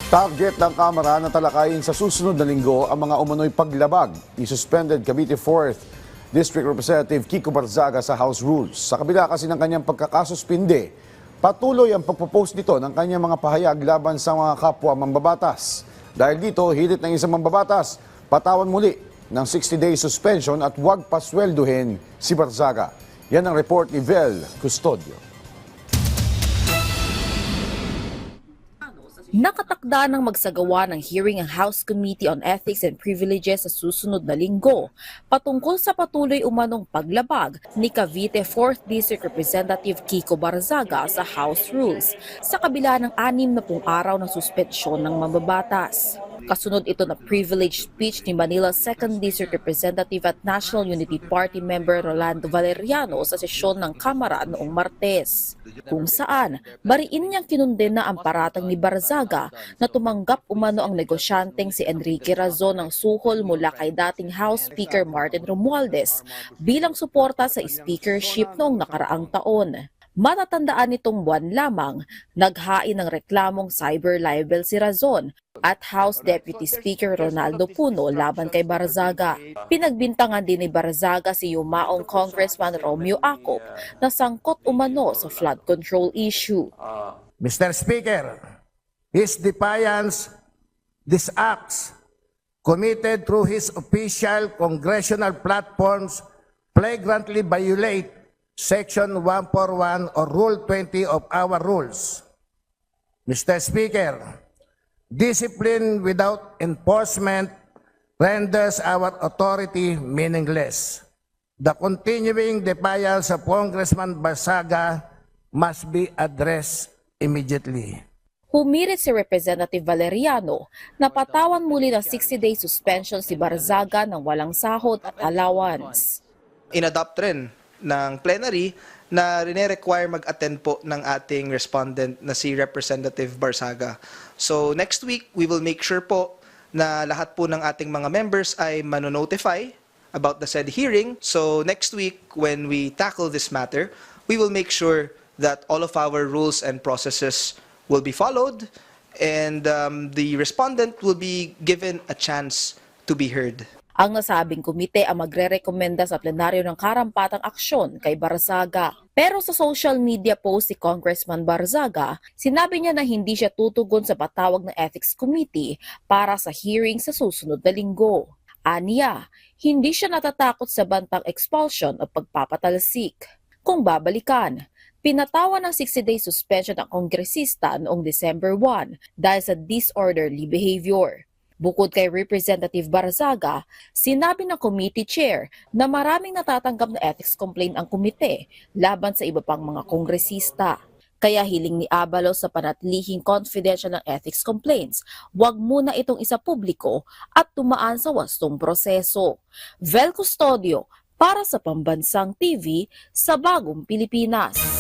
Target ng Kamara na talakayin sa susunod na linggo ang mga umano'y paglabag ni suspended Cavite 4th District Representative Kiko Barzaga sa House Rules. Sa kabila kasi ng kanyang pagkakasuspinde, patuloy ang pagpopost nito ng kanyang mga pahayag laban sa mga kapwa mambabatas. Dahil dito, hilit ng isang mambabatas, patawan muli ng 60-day suspension at huwag paswelduhin si Barzaga. Yan ang report ni Vel Custodio. Nakatakda ng magsagawa ng hearing ang House Committee on Ethics and Privileges sa susunod na linggo patungkol sa patuloy umanong paglabag ni Cavite 4th District Representative Kiko Barzaga sa House Rules sa kabila ng 60 araw ng suspensyon ng mambabatas. Kasunod ito na privileged speech ni Manila 2nd District Representative at National Unity Party member Rolando Valeriano sa sesyon ng Kamara noong Martes, kung saan bariin niyang kinundena ang paratang ni Barzaga na tumanggap umano ang negosyanteng si Enrique Razon ng suhol mula kay dating House Speaker Martin Romualdez bilang suporta sa speakership noong nakaraang taon. Matatandaan nitong buwan lamang, naghain ng reklamong cyber libel si Razon at House Deputy Speaker Ronaldo Puno laban kay Barzaga. Pinagbintangan din ni Barzaga si yumaong Congressman Romeo Acop na sangkot umano sa flood control issue. Mr. Speaker, his defiance, these acts committed through his official congressional platforms flagrantly violate Section 141 or Rule 20 of our rules. Mr. Speaker, discipline without enforcement renders our authority meaningless. The continuing defiance of Congressman Barzaga must be addressed immediately. Humirit si Representative Valeriano na patawan muli ng 60-day suspension si Barzaga ng walang sahod at allowance. Inadopt rin ng plenary na rine-require mag-attend po ng ating respondent na si Representative Barzaga. So next week, we will make sure po na lahat po ng ating mga members ay mano-notify about the said hearing. So next week, when we tackle this matter, we will make sure that all of our rules and processes will be followed and the respondent will be given a chance to be heard. Ang nasabing komite ang magre-rekomenda sa plenaryo ng karampatang aksyon kay Barzaga. Pero sa social media post si Congressman Barzaga, sinabi niya na hindi siya tutugon sa patawag ng Ethics Committee para sa hearing sa susunod na linggo. Aniya, hindi siya natatakot sa bantang expulsion o pagpapatalsik. Kung babalikan, pinatawan ng 60-day suspension ang kongresista noong December 1 dahil sa disorderly behavior. Bukod kay Representative Barzaga, sinabi ng committee chair na maraming natatanggap na ethics complaint ang komite laban sa iba pang mga kongresista. Kaya hiling ni Abalos sa panatilihing confidential ng ethics complaints, huwag muna itong isa publiko at tumaan sa wastong proseso. Vel Custodio para sa Pambansang TV sa Bagong Pilipinas.